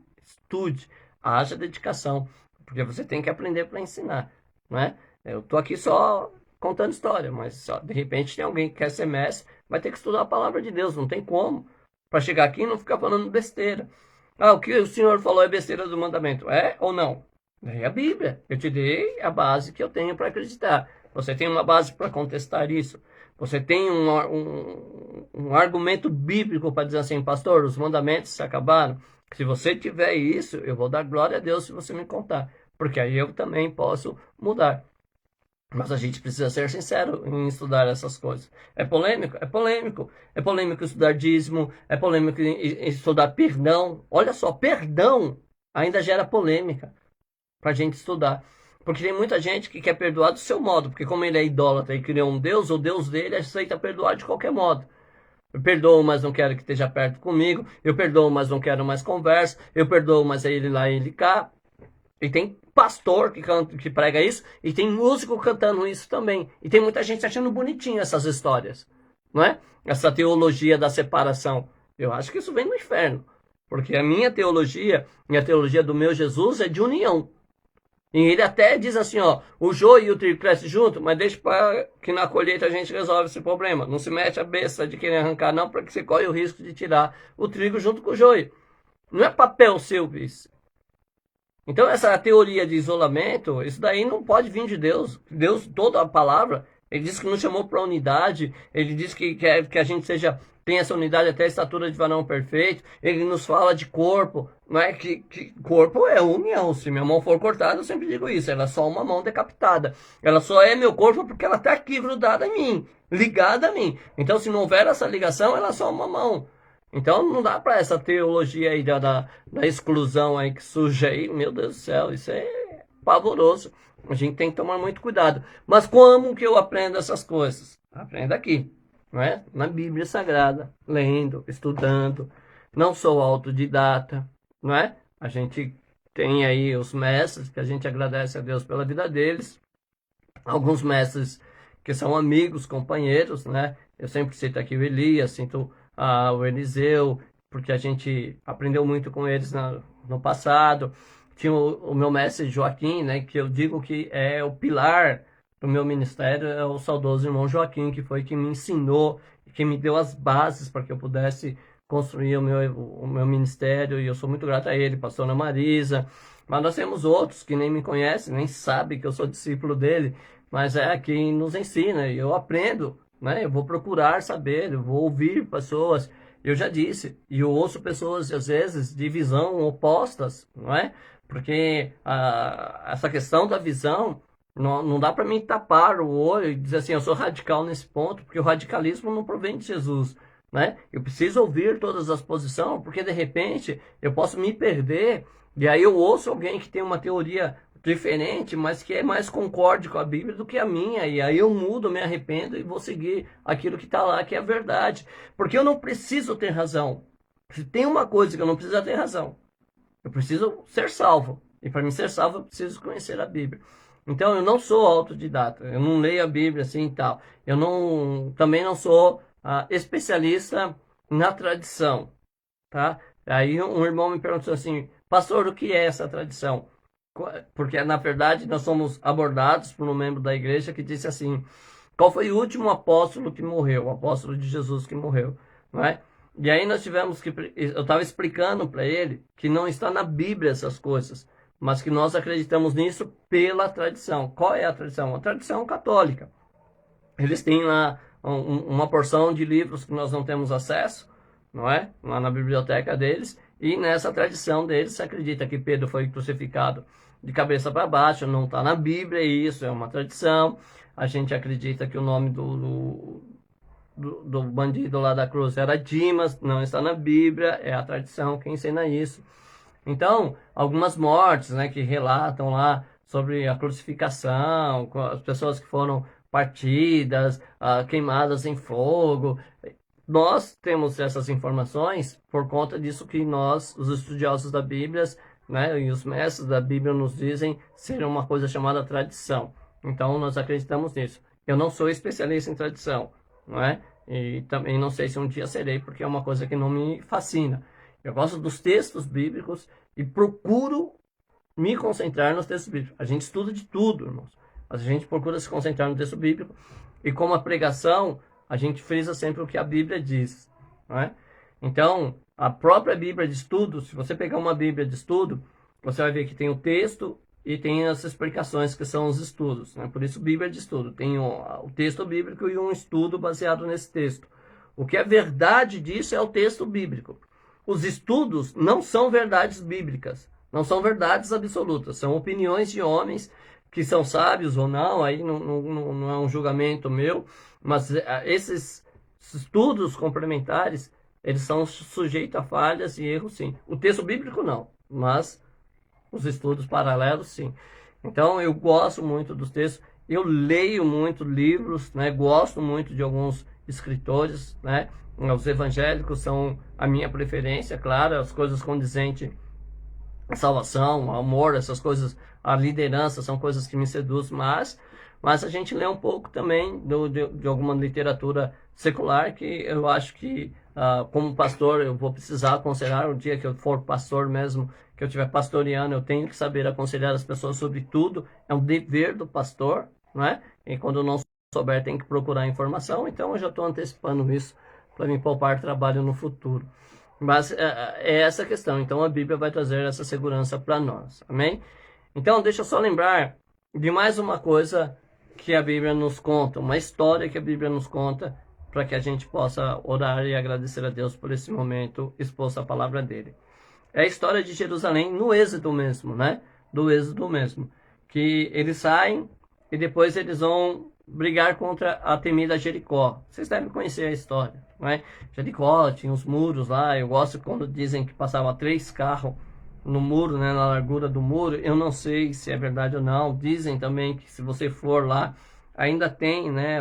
haja dedicação, porque você tem que aprender para ensinar, não é? Eu tô aqui só contando história, mas só, de repente tem alguém que quer ser mestre, vai ter que estudar a palavra de Deus, não tem como, para chegar aqui e não ficar falando besteira. Ah, o que o senhor falou é besteira do mandamento, é ou não? É a Bíblia, eu te dei a base que eu tenho para acreditar. Você tem uma base para contestar isso. Você tem um argumento bíblico para dizer assim, pastor, os mandamentos se acabaram. Se você tiver isso, eu vou dar glória a Deus se você me contar. Porque aí eu também posso mudar. Mas a gente precisa ser sincero em estudar essas coisas. É polêmico? É polêmico. É polêmico estudar dízimo, é polêmico estudar perdão. Olha só, perdão ainda gera polêmica para a gente estudar. Porque tem muita gente que quer perdoar do seu modo, porque como ele é idólatra e criou um Deus, o Deus dele aceita perdoar de qualquer modo. Eu perdoo, mas não quero que esteja perto comigo. Eu perdoo, mas não quero mais conversa. Eu perdoo, mas é ele lá e ele cá. E tem pastor que prega isso, e tem músico cantando isso também. E tem muita gente achando bonitinho essas histórias, não é? Essa teologia da separação. Eu acho que isso vem do inferno. Porque a minha teologia e a teologia do meu Jesus é de união. E ele até diz assim, ó, o joio e o trigo crescem junto, mas deixa para que na colheita a gente resolve esse problema. Não se mete a besta de querer arrancar não, porque você corre o risco de tirar o trigo junto com o joio. Não é papel seu isso. Então essa teoria de isolamento, isso daí não pode vir de Deus. Deus, toda a palavra, ele diz que nos chamou para unidade, ele diz que quer que a gente tenha essa unidade até a estatura de varão perfeito, ele nos fala de corpo, não é que corpo é união. Se minha mão for cortada, eu sempre digo isso, ela é só uma mão decapitada. Ela só é meu corpo porque ela está aqui grudada em mim, ligada a mim. Então se não houver essa ligação, ela é só uma mão. Então não dá para essa teologia aí da exclusão aí que surge aí, meu Deus do céu, isso é pavoroso. A gente tem que tomar muito cuidado. Mas como que eu aprendo essas coisas? Aprendo aqui, não é? Na Bíblia Sagrada, lendo, estudando. Não sou autodidata, não é? A gente tem aí os mestres, que a gente agradece a Deus pela vida deles. Alguns mestres que são amigos, companheiros, né? Eu sempre cito aqui o Elias, sinto o Eliseu, porque a gente aprendeu muito com eles no passado. Tinha o meu mestre Joaquim, né, que eu digo que é o pilar do meu ministério, é o saudoso irmão Joaquim, que foi quem me ensinou, que me deu as bases para que eu pudesse construir o meu ministério, e eu sou muito grato a ele, pastor Ana Marisa. Mas nós temos outros que nem me conhecem, nem sabem que eu sou discípulo dele, mas é quem nos ensina, e eu aprendo, né? Eu vou procurar saber, eu vou ouvir pessoas, eu já disse, e eu ouço pessoas, às vezes, de visão opostas, não é? Porque essa questão da visão, não dá para mim tapar o olho e dizer assim, eu sou radical nesse ponto, porque o radicalismo não provém de Jesus, né? Eu preciso ouvir todas as posições, porque de repente eu posso me perder, e aí eu ouço alguém que tem uma teoria diferente, mas que é mais concorde com a Bíblia do que a minha, e aí eu mudo, me arrependo e vou seguir aquilo que está lá, que é a verdade, porque eu não preciso ter razão. Se tem uma coisa que eu não preciso ter razão, eu preciso ser salvo, e para mim ser salvo eu preciso conhecer a Bíblia. Então eu não sou autodidata, eu não leio a Bíblia assim e tal, também não sou especialista na tradição, tá? Aí um irmão me perguntou assim, pastor, o que é essa tradição? Porque na verdade nós somos abordados por um membro da igreja que disse assim, qual foi o último apóstolo que morreu, o apóstolo de Jesus que morreu, não é? E aí nós tivemos que... Eu estava explicando para ele que não está na Bíblia essas coisas, mas que nós acreditamos nisso pela tradição. Qual é a tradição? A tradição católica. Eles têm lá uma porção de livros que nós não temos acesso, não é? Lá na biblioteca deles. E nessa tradição deles se acredita que Pedro foi crucificado de cabeça para baixo. Não está na Bíblia, isso é uma tradição. A gente acredita que o nome do bandido lá da cruz era Dimas, não está na Bíblia, é a tradição que ensina isso. Então, algumas mortes, né, que relatam lá sobre a crucificação, as pessoas que foram partidas, queimadas em fogo. Nós temos essas informações por conta disso que nós, os estudiosos da Bíblia, né, e os mestres da Bíblia nos dizem ser uma coisa chamada tradição. Então, nós acreditamos nisso. Eu não sou especialista em tradição, não é? E também não sei se um dia serei, porque é uma coisa que não me fascina. Eu gosto dos textos bíblicos e procuro me concentrar nos textos bíblicos. A gente estuda de tudo, irmãos. A gente procura se concentrar no texto bíblico e como a pregação, a gente frisa sempre o que a Bíblia diz, não é? Então, a própria Bíblia de estudo, se você pegar uma Bíblia de estudo, você vai ver que tem o texto e tem as explicações que são os estudos, né? Por isso, Bíblia de estudo. Tem o texto bíblico e um estudo baseado nesse texto. O que é verdade disso é o texto bíblico. Os estudos não são verdades bíblicas, não são verdades absolutas, são opiniões de homens que são sábios ou não, aí não é um julgamento meu, mas esses estudos complementares, eles são sujeitos a falhas e erros, sim. O texto bíblico não, mas os estudos paralelos, sim. Então, eu gosto muito dos textos, eu leio muito livros, né? Gosto muito de alguns escritores, né? Os evangélicos são a minha preferência, claro, as coisas condizentes à salvação, ao amor, essas coisas, a liderança, são coisas que me seduzem, mas a gente lê um pouco também de alguma literatura secular, que eu acho que, como pastor, eu vou precisar aconselhar, o dia que eu for pastor mesmo, que eu estiver pastoreando, eu tenho que saber aconselhar as pessoas sobre tudo, é um dever do pastor, não é? E quando eu não souber, tem que procurar informação, então eu já estou antecipando isso para me poupar trabalho no futuro. Mas é essa a questão, então a Bíblia vai trazer essa segurança para nós, amém? Então deixa eu só lembrar de mais uma coisa que a Bíblia nos conta, uma história que a Bíblia nos conta, para que a gente possa orar e agradecer a Deus por esse momento exposto à palavra dele. É a história de Jerusalém no Êxodo mesmo, né? Do Êxodo mesmo. Que eles saem e depois eles vão brigar contra a temida Jericó. Vocês devem conhecer a história, não é? Jericó tinha os muros lá. Eu gosto quando dizem que passava 3 carros no muro, né? Na largura do muro. Eu não sei se é verdade ou não. Dizem também que se você for lá, ainda tem, né?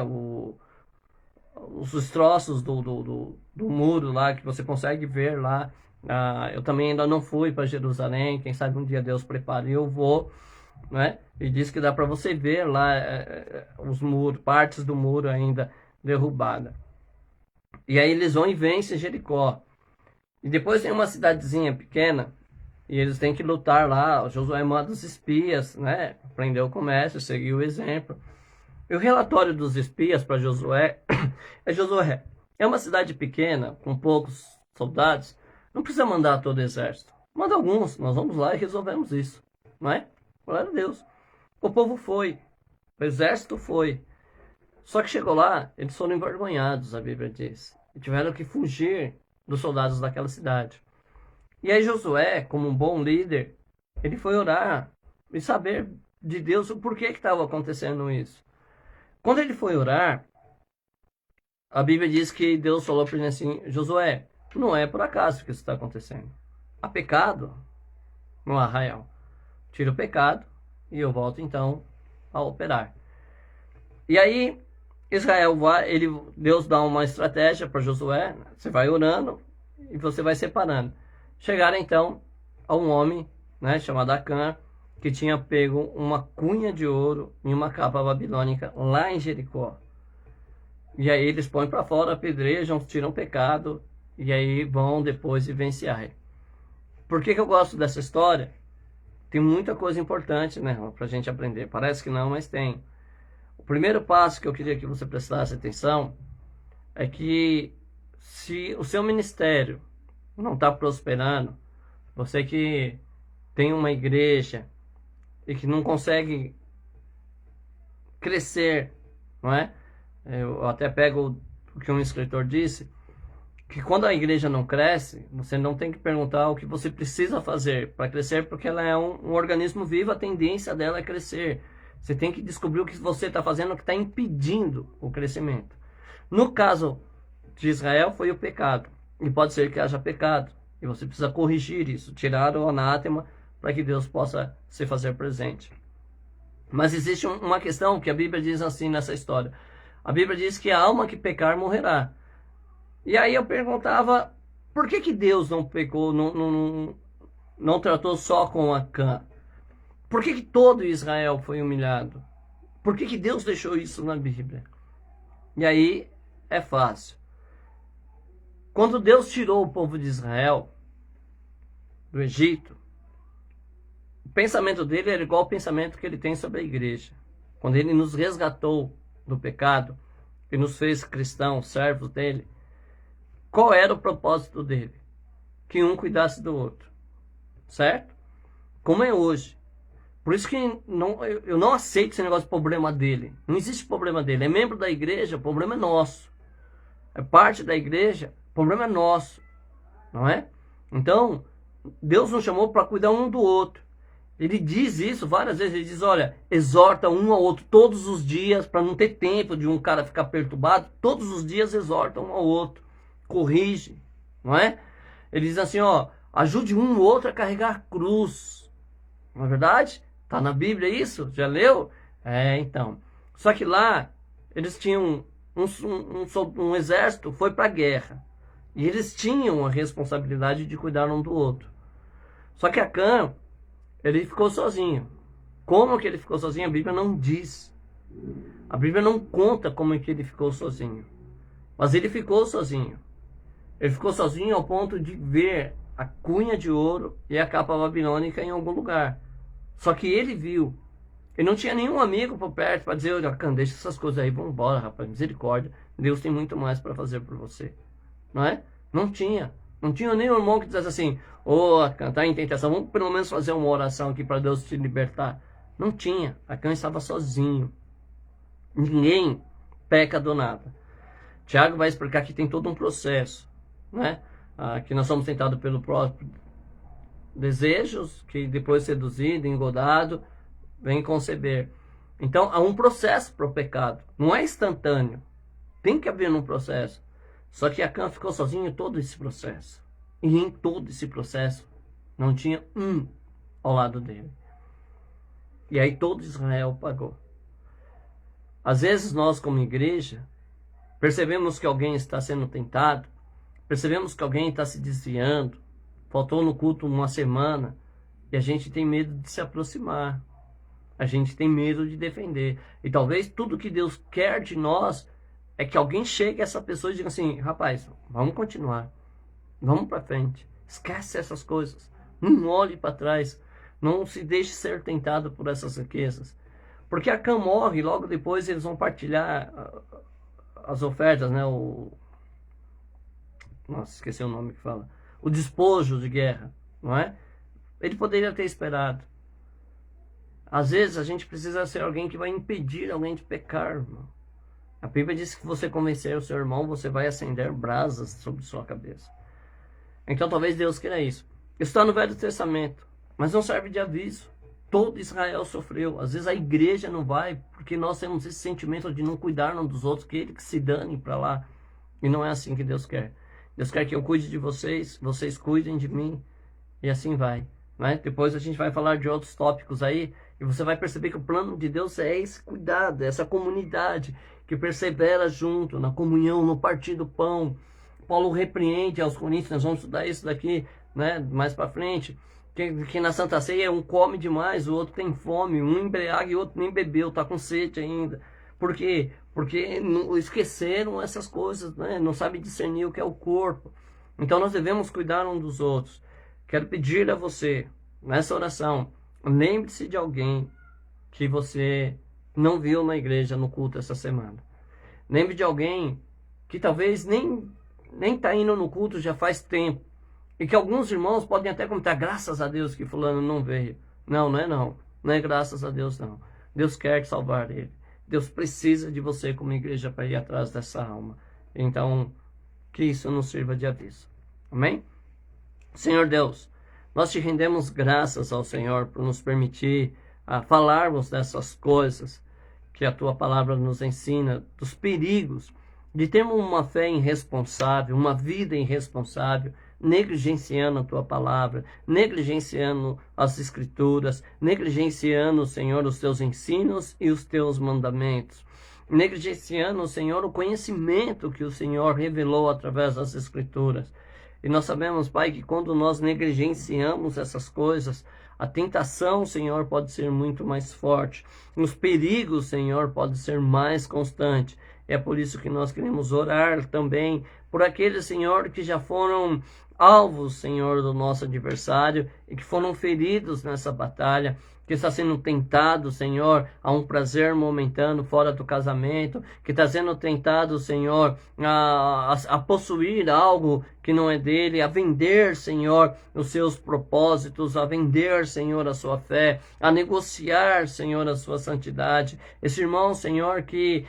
Os destroços do muro lá, que você consegue ver lá. Eu também ainda não fui para Jerusalém, quem sabe um dia Deus prepare e eu vou, né? E diz que dá para você ver lá os muros, partes do muro ainda derrubada. E aí eles vão e vencem Jericó. E depois tem uma cidadezinha pequena e eles têm que lutar lá. O Josué manda os espias, né? Aprender o comércio, seguir o exemplo. E o relatório dos espias para Josué Josué, é uma cidade pequena, com poucos soldados, não precisa mandar todo o exército. Manda alguns, nós vamos lá e resolvemos isso. Não é? Glória a Deus. O povo foi, o exército foi. Só que chegou lá, eles foram envergonhados, a Bíblia diz. E tiveram que fugir dos soldados daquela cidade. E aí Josué, como um bom líder, ele foi orar e saber de Deus o porquê que estava acontecendo isso. Quando ele foi orar, a Bíblia diz que Deus falou para ele assim: Josué, não é por acaso que isso está acontecendo. Há pecado no arraial. Tira o pecado e eu volto então a operar. E aí Israel vai, Deus dá uma estratégia para Josué. Você vai orando e você vai separando. Chegaram então a um homem, né, chamado Acã, que tinha pego uma cunha de ouro em uma capa babilônica lá em Jericó. E aí eles põem para fora, apedrejam, tiram o pecado e aí vão depois vivenciar. Por que eu gosto dessa história? Tem muita coisa importante, né, para a gente aprender. Parece que não, mas tem. O primeiro passo que eu queria que você prestasse atenção é que se o seu ministério não está prosperando, você que tem uma igreja e que não consegue crescer, não é? Eu até pego o que um escritor disse, que quando a igreja não cresce, você não tem que perguntar o que você precisa fazer para crescer, porque ela é um organismo vivo, a tendência dela é crescer. Você tem que descobrir o que você está fazendo que está impedindo o crescimento. No caso de Israel foi o pecado, e pode ser que haja pecado, e você precisa corrigir isso, tirar o anátema para que Deus possa se fazer presente. Mas existe uma questão que a Bíblia diz assim nessa história. A Bíblia diz que a alma que pecar morrerá. E aí eu perguntava, por que Deus não pecou, não tratou só com Acã? Por que todo Israel foi humilhado? Por que Deus deixou isso na Bíblia? E aí é fácil. Quando Deus tirou o povo de Israel do Egito, o pensamento dele era igual ao pensamento que ele tem sobre a igreja. Quando ele nos resgatou do pecado e nos fez cristãos, servos dele, qual era o propósito dele? Que um cuidasse do outro. Certo? Como é hoje. Por isso que eu não aceito esse negócio de problema dele. Não existe problema dele. É membro da igreja, o problema é nosso. É parte da igreja, o problema é nosso. Não é? Então, Deus nos chamou para cuidar um do outro. Ele diz isso várias vezes. Ele diz, olha, exorta um ao outro todos os dias, para não ter tempo de um cara ficar perturbado. Todos os dias exorta um ao outro. Corrige, não é? Ele diz assim, ó, ajude um ou outro a carregar a cruz. Não é verdade? Tá na Bíblia isso? Já leu? Então. Só que lá, eles tinham um exército, foi para a guerra. E eles tinham a responsabilidade de cuidar um do outro. Só que Acã, ele ficou sozinho. Como que ele ficou sozinho? A Bíblia não diz. A Bíblia não conta como é que ele ficou sozinho. Mas ele ficou sozinho. Ele ficou sozinho ao ponto de ver a cunha de ouro e a capa babilônica em algum lugar. Só que ele viu. Ele não tinha nenhum amigo por perto para dizer, olha, Acã, deixa essas coisas aí, vamos embora, rapaz, misericórdia. Deus tem muito mais para fazer por você. Não é? Não tinha. Não tinha nenhum irmão que dissesse assim, Acã, tá em tentação, vamos pelo menos fazer uma oração aqui para Deus te libertar. Não tinha. Acã estava sozinho. Ninguém peca do nada. Tiago vai explicar que tem todo um processo, né? Que nós somos tentados pelo próprio desejos, que depois seduzido, engodado, vem conceber. Então há um processo para o pecado. Não é instantâneo. Tem que haver um processo. Só que Acã ficou sozinho em todo esse processo. E em todo esse processo não tinha um ao lado dele. E aí todo Israel pagou. Às vezes nós como igreja percebemos que alguém está sendo tentado, percebemos que alguém está se desviando, faltou no culto uma semana, e a gente tem medo de se aproximar, a gente tem medo de defender. E talvez tudo que Deus quer de nós é que alguém chegue a essa pessoa e diga assim, rapaz, vamos continuar, vamos para frente, esquece essas coisas, não olhe para trás, não se deixe ser tentado por essas riquezas. Porque Acã morre e logo depois eles vão partilhar as ofertas, né? Nossa, esqueci o nome que fala. O despojo de guerra, não é? Ele poderia ter esperado. Às vezes a gente precisa ser alguém que vai impedir alguém de pecar, irmão. A Bíblia diz que se você convencer o seu irmão, você vai acender brasas sobre sua cabeça. Então talvez Deus queira isso. Isso está no Velho Testamento, mas não serve de aviso. Todo Israel sofreu. Às vezes a igreja não vai, porque nós temos esse sentimento de não cuidar um dos outros, que ele que se dane para lá. E não é assim que Deus quer. Deus quer que eu cuide de vocês, vocês cuidem de mim, e assim vai. Né? Depois a gente vai falar de outros tópicos aí, e você vai perceber que o plano de Deus é esse cuidado, essa comunidade que persevera junto, na comunhão, no partir do pão. Paulo repreende aos Coríntios, nós vamos estudar isso daqui, né, mais para frente. Que na Santa Ceia um come demais, o outro tem fome, um embriaga e o outro nem bebeu, está com sede ainda. Por quê? Porque esqueceram essas coisas, né? Não sabem discernir o que é o corpo. Então nós devemos cuidar um dos outros. Quero pedir a você, nessa oração, lembre-se de alguém que você não viu na igreja no culto essa semana. Lembre de alguém que talvez nem nem está indo no culto já faz tempo. E que alguns irmãos podem até comentar, graças a Deus que fulano não veio. Não, não é não. Não é graças a Deus não. Deus quer salvar ele. Deus precisa de você como igreja para ir atrás dessa alma. Então, que isso nos sirva de aviso. Amém? Senhor Deus, nós te rendemos graças ao Senhor por nos permitir falarmos dessas coisas que a tua palavra nos ensina, dos perigos de termos uma fé irresponsável, uma vida irresponsável, negligenciando a tua palavra, negligenciando as escrituras, negligenciando, Senhor, os teus ensinos e os teus mandamentos, negligenciando, Senhor, o conhecimento que o Senhor revelou através das escrituras. E nós sabemos, Pai, que quando nós negligenciamos essas coisas, a tentação, Senhor, pode ser muito mais forte. Os perigos, Senhor, podem ser mais constantes. É por isso que nós queremos orar também por aqueles, Senhor, que já foram alvos, Senhor, do nosso adversário e que foram feridos nessa batalha, que está sendo tentado, Senhor, a um prazer momentâneo fora do casamento, que está sendo tentado, Senhor, a possuir algo que não é dele, a vender, Senhor, os seus propósitos, a vender, Senhor, a sua fé, a negociar, Senhor, a sua santidade. Esse irmão, Senhor, que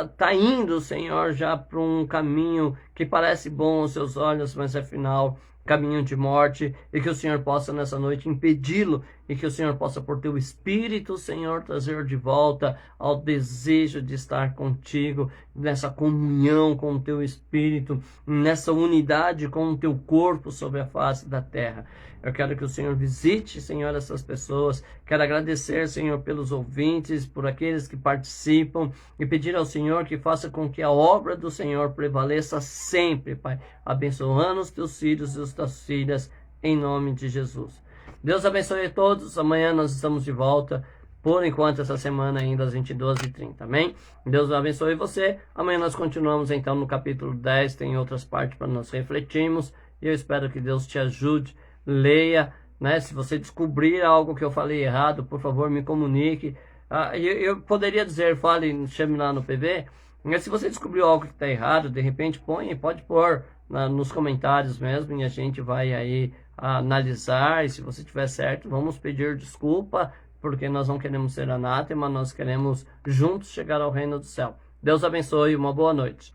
está indo, Senhor, já para um caminho que parece bom aos seus olhos, mas afinal caminho de morte, e que o Senhor possa nessa noite impedi-lo, e que o Senhor possa por teu Espírito, Senhor, trazer de volta ao desejo de estar contigo, nessa comunhão com o teu Espírito, nessa unidade com o teu corpo sobre a face da terra. Eu quero que o Senhor visite, Senhor, essas pessoas. Quero agradecer, Senhor, pelos ouvintes, por aqueles que participam, e pedir ao Senhor que faça com que a obra do Senhor prevaleça sempre, Pai, abençoando os teus filhos e as tuas filhas, em nome de Jesus. Deus abençoe a todos. Amanhã nós estamos de volta. Por enquanto, essa semana ainda às 22h30. Amém? Deus abençoe você. Amanhã nós continuamos então no capítulo 10. Tem outras partes para nós refletirmos. E eu espero que Deus te ajude. Leia, né? Se você descobrir algo que eu falei errado, por favor, me comunique. Eu poderia dizer, chame lá no PV. Mas se você descobriu algo que está errado, de repente pode pôr nos comentários mesmo. E a gente vai aí analisar. E se você tiver certo, vamos pedir desculpa. Porque nós não queremos ser anátema, nós queremos juntos chegar ao reino do céu. Deus abençoe, uma boa noite.